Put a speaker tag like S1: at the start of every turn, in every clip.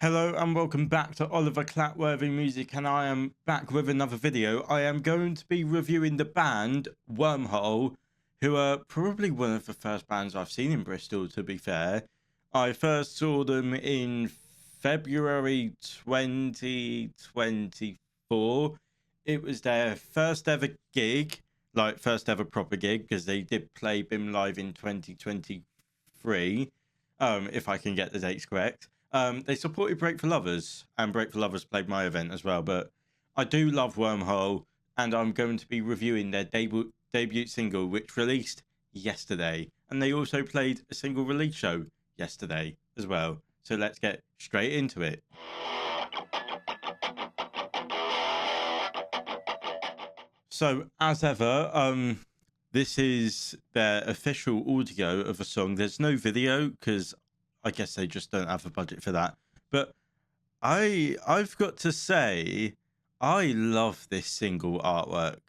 S1: Hello and welcome back to Oliver Clapworthy Music, and I am back with another video. I am going to be reviewing the band Woermhole, who are probably one of the first bands I've seen in Bristol, to be fair. I first saw them in February 2024. It was their first ever gig, like first ever proper gig, because they did play BIM Live in 2023, if I can get the dates correct. They supported Break for Lovers, and Break for Lovers played my event as well. But I do love Woermhole, and I'm going to be reviewing their debut single, which released yesterday. And they also played a single release show yesterday as well. So let's get straight into it. So as ever, this is their official audio of a song. There's no video because I guess they just don't have the budget for that. But I've got to say, I love this single artwork.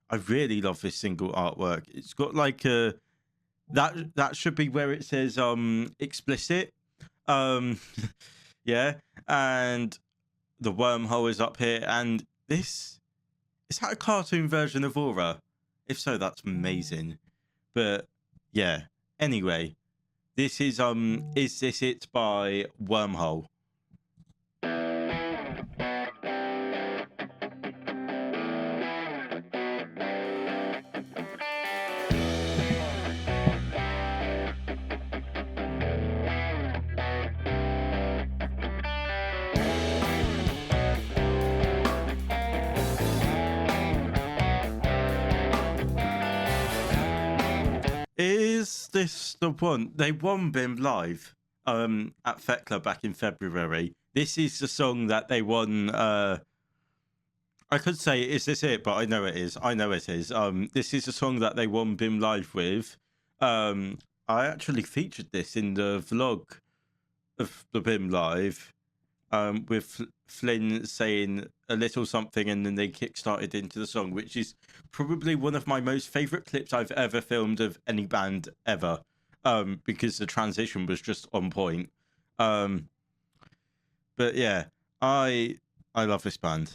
S1: I really love this single artwork. It's got like a that should be where it says explicit. Um yeah, and the wormhole is up here, and this is that a cartoon version of Aura? If so, that's amazing. But yeah, anyway, this is this it by Woermhole. Is this the one? They won BIM Live at Fetcla back in February. This is the song that they won. I could say, is this it? But I know it is. I know it is. This is the song that they won BIM Live with. I actually featured this in the vlog of the BIM Live, with Flynn saying a little something, and then they kickstarted into the song, which is probably one of my most favorite clips I've ever filmed of any band ever, because the transition was just on point. But yeah, I love this band.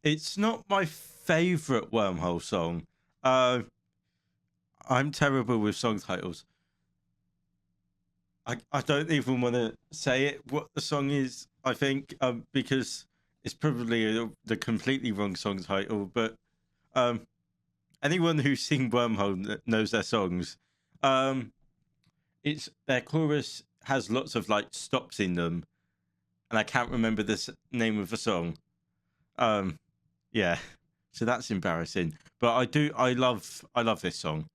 S1: It's not my favorite Wormhole song. I'm terrible with song titles. I don't even want to say it what the song is, I think, because it's probably the completely wrong song title. But anyone who's seen Wormhole knows their songs. It's their chorus has lots of like stops in them, and I can't remember the name of the song. Yeah, so that's embarrassing. But I love this song.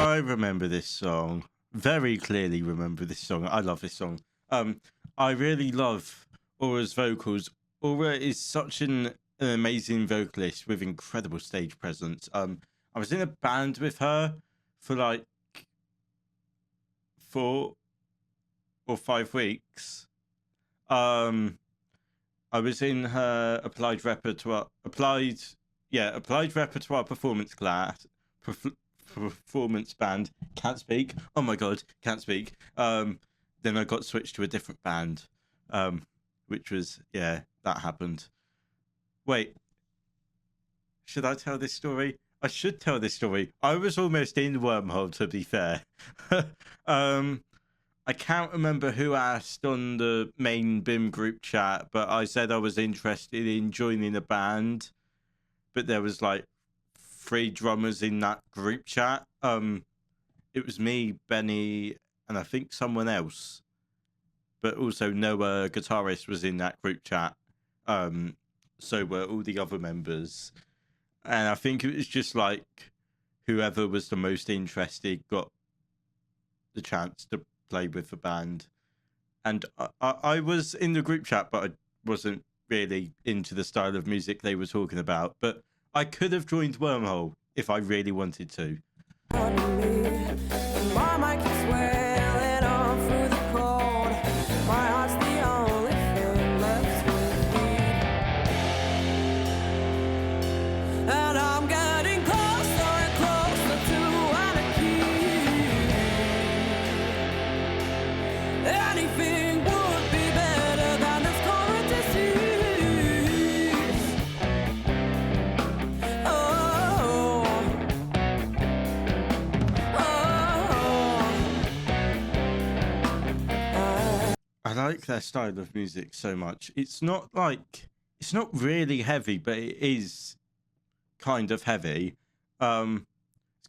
S1: I remember this song. Very clearly remember this song. I love this song. I really love Aura's vocals. Aura is such an amazing vocalist with incredible stage presence. I was in a band with her for like 4 or 5 weeks. I was in her applied repertoire performance class. Performance band. Can't speak. Oh my god, can't speak. Then I got switched to a different band, which was, yeah, that happened. Wait, should I tell this story? I should tell this story. I was almost in Wormhole, to be fair. I can't remember who asked on the main BIM group chat, but I said I was interested in joining a band. But there was like 3 drummers in that group chat. It was me, Benny, and I think someone else. But also Noah, guitarist, was in that group chat. So were all the other members. And I think it was just like whoever was the most interested got the chance to play with the band. And I was in the group chat, but I wasn't really into the style of music they were talking about. But I could have joined Wormhole if I really wanted to. I like their style of music so much. It's not really heavy, but it is kind of heavy. It's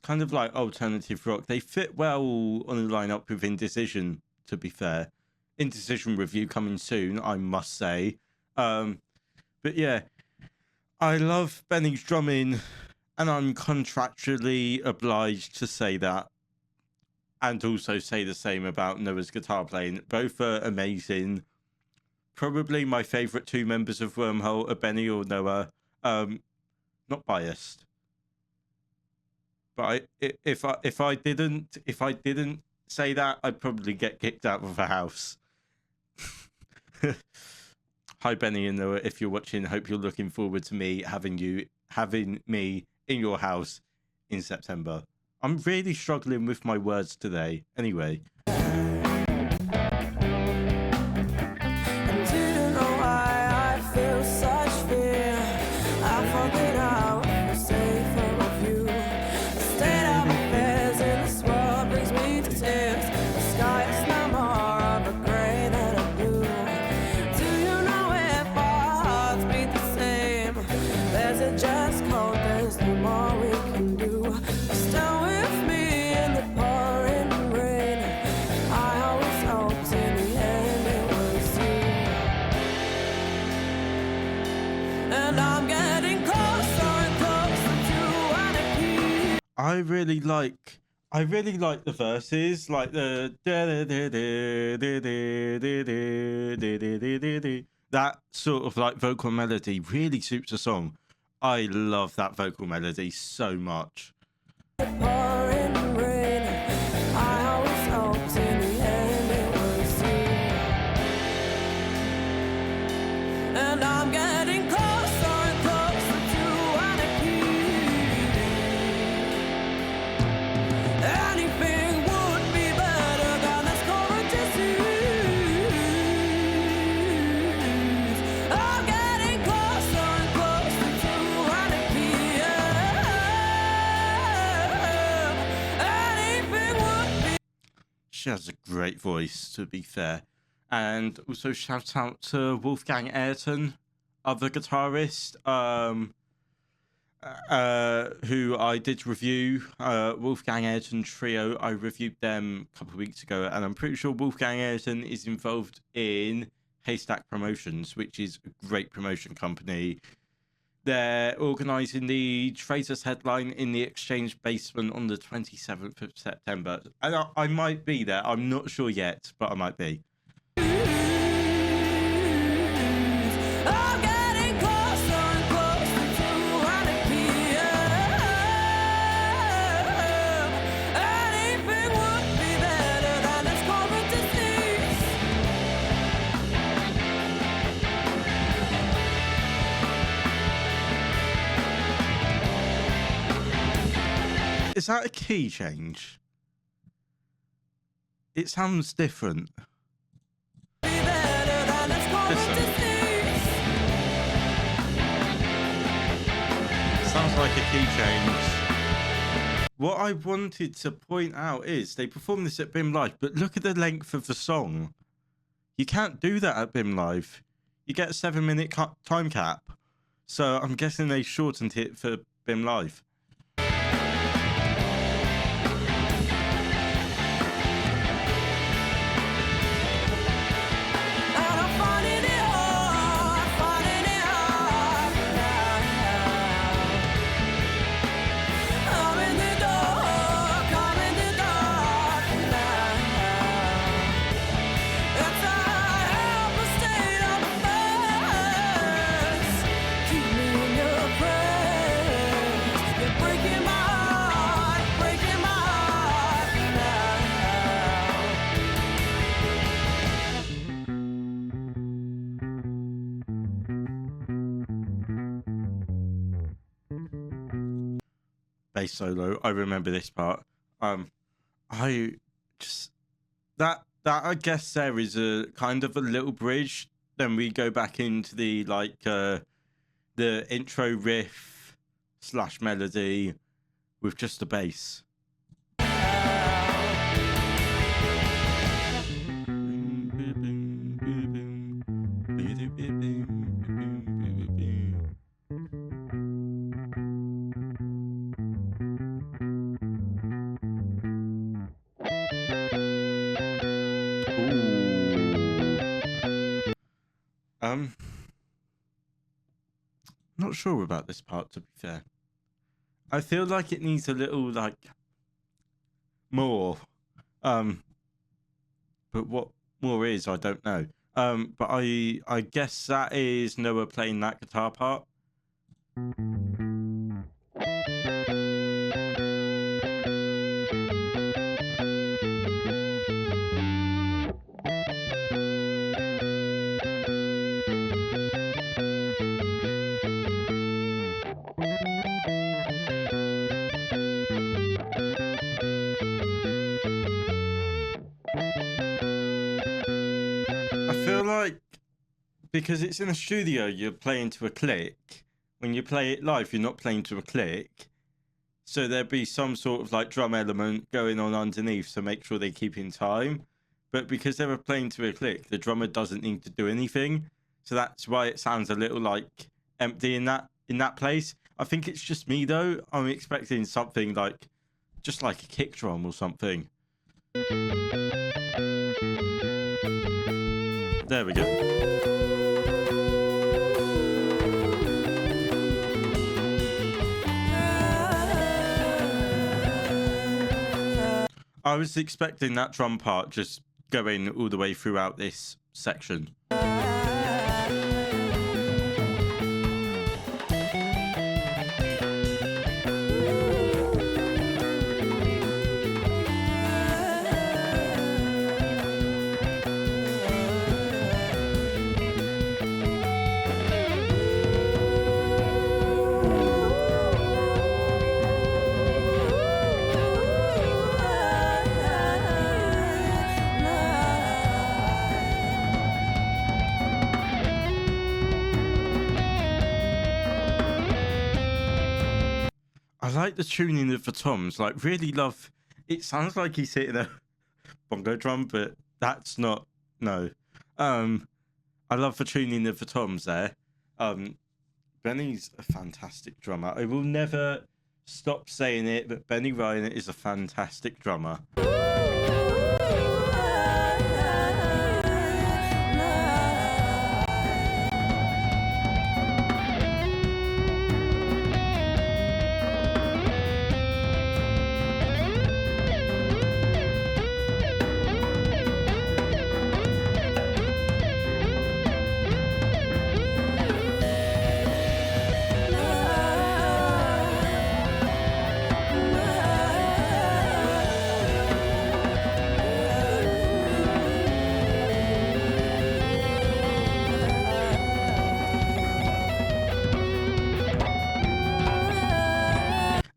S1: kind of like alternative rock. They fit well on the lineup with Indecision, to be fair. Indecision review coming soon, I must say. But yeah, I love Benny's drumming, and I'm contractually obliged to say that. And also say the same about Noah's guitar playing. Both are amazing. Probably my favourite 2 members of Wormhole are Benny or Noah. Not biased. But if I didn't say that, I'd probably get kicked out of the house. Hi Benny and Noah, if you're watching, hope you're looking forward to me having me in your house in September. I'm really struggling with my words today. Anyway. I really like the verses, like the that sort of like vocal melody really suits the song. I love that vocal melody so much. She has a great voice, to be fair. And also shout out to Wolfgang Ayrton, other guitarist, who I did review. Wolfgang Ayrton Trio, I reviewed them a couple of weeks ago, and I'm pretty sure Wolfgang Ayrton is involved in Haystack Promotions, which is a great promotion company. They're organising the Traitors headline in the Exchange basement on the 27th of September. And I might be there. I'm not sure yet, but I might be. Is that a key change? It sounds different. Listen. Sounds like a key change. What I wanted to point out is they performed this at BIM Live, but look at the length of the song. You can't do that at BIM Live. You get a 7-minute time cap. So I'm guessing they shortened it for BIM Live. Bass solo. I remember this part. I just that I guess there is a kind of a little bridge. Then we go back into the the intro riff / melody with just the bass. Not sure about this part, to be fair. I feel like it needs a little more. But what more is, I don't know. But I guess that is Noah playing that guitar part. Because it's in a studio, you're playing to a click. When you play it live, you're not playing to a click. So there'd be some sort of drum element going on underneath to make sure they keep in time. But because they were playing to a click, the drummer doesn't need to do anything. So that's why it sounds a little empty in that place. I think it's just me though. I'm expecting something just like a kick drum or something. There we go. I was expecting that drum part just going all the way throughout this section. I like the tuning of the toms. Really love. It sounds like he's hitting a bongo drum, but that's not. No. I love the tuning of the toms there. Benny's a fantastic drummer. I will never stop saying it, but Benny Ryan is a fantastic drummer.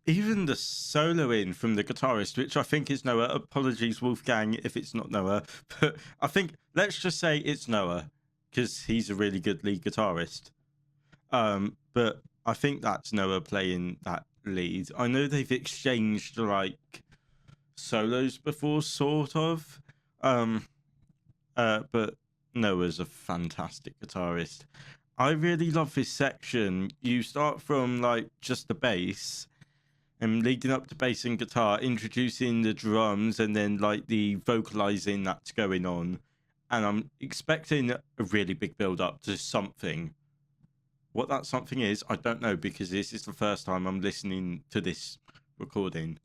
S1: Even the soloing from the guitarist, which I think is Noah. Apologies, Wolfgang, if it's not Noah. But I think, let's just say it's Noah, because he's a really good lead guitarist. But I think that's Noah playing that lead. I know they've exchanged like solos before, sort of. But Noah's a fantastic guitarist. I really love this section. You start from like just the bass and leading up to bass and guitar, introducing the drums and then like the vocalizing that's going on. And I'm expecting a really big build up to something. What that something is, I don't know, because this is the first time I'm listening to this recording.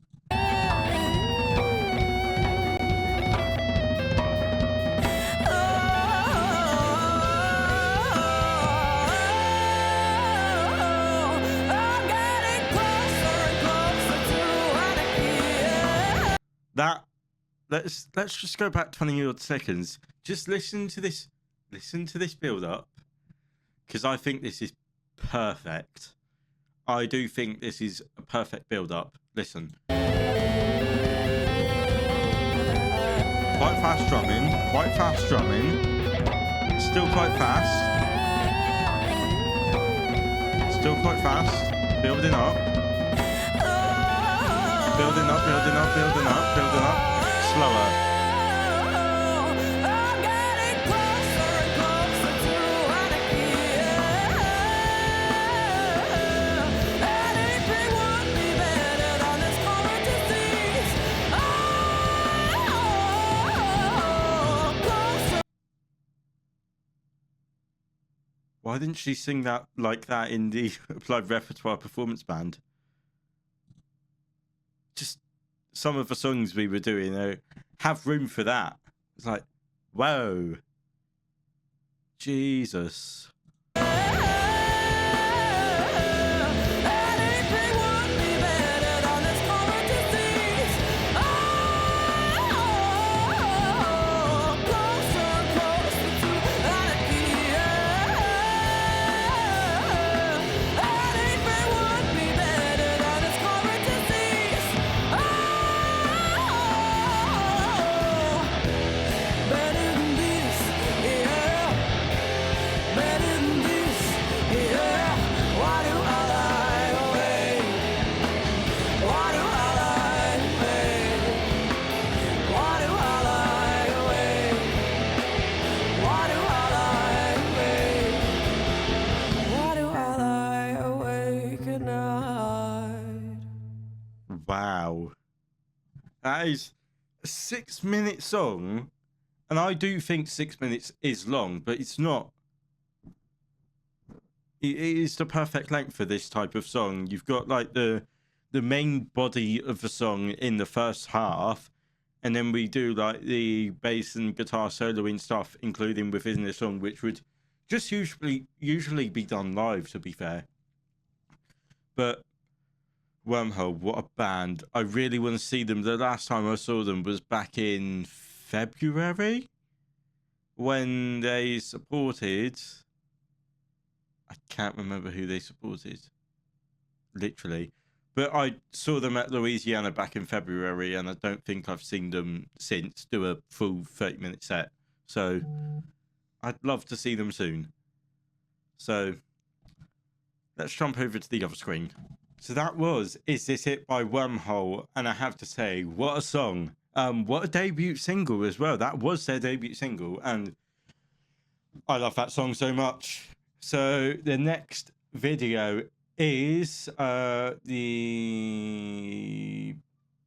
S1: That let's just go back 20 odd seconds. Just listen to this build up, because I think this is perfect. I do think this is a perfect build up. Listen. Quite fast drumming, still quite fast, building up, slower. Why didn't she sing that like that in the Applied Repertoire Performance Band? Just some of the songs we were doing have room for that. It's like, whoa, Jesus. Wow. That is a 6-minute song. And I do think 6 minutes is long, but it's not. It is the perfect length for this type of song. You've got like the main body of the song in the first half, and then we do like the bass and guitar soloing stuff, including within the song, which would just usually be done live, to be fair. But Woermhole, what a band. I really want to see them. The last time I saw them was back in February, when they supported... I can't remember who they supported, literally. But I saw them at Louisiana back in February, and I don't think I've seen them since do a full 30-minute set. So I'd love to see them soon. So let's jump over to the other screen. So that was Is This It by Woermhole, and I have to say, what a song. What a debut single as well. That was their debut single, and I love that song so much. So the next video is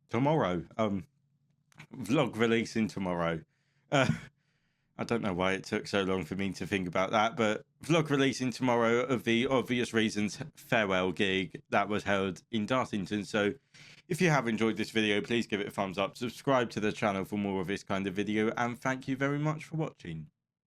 S1: tomorrow. Vlog releasing tomorrow. I don't know why it took so long for me to think about that, but vlog releasing tomorrow of the Obvious Reasons farewell gig that was held in Dartington. So if you have enjoyed this video, please give it a thumbs up, subscribe to the channel for more of this kind of video, and thank you very much for watching.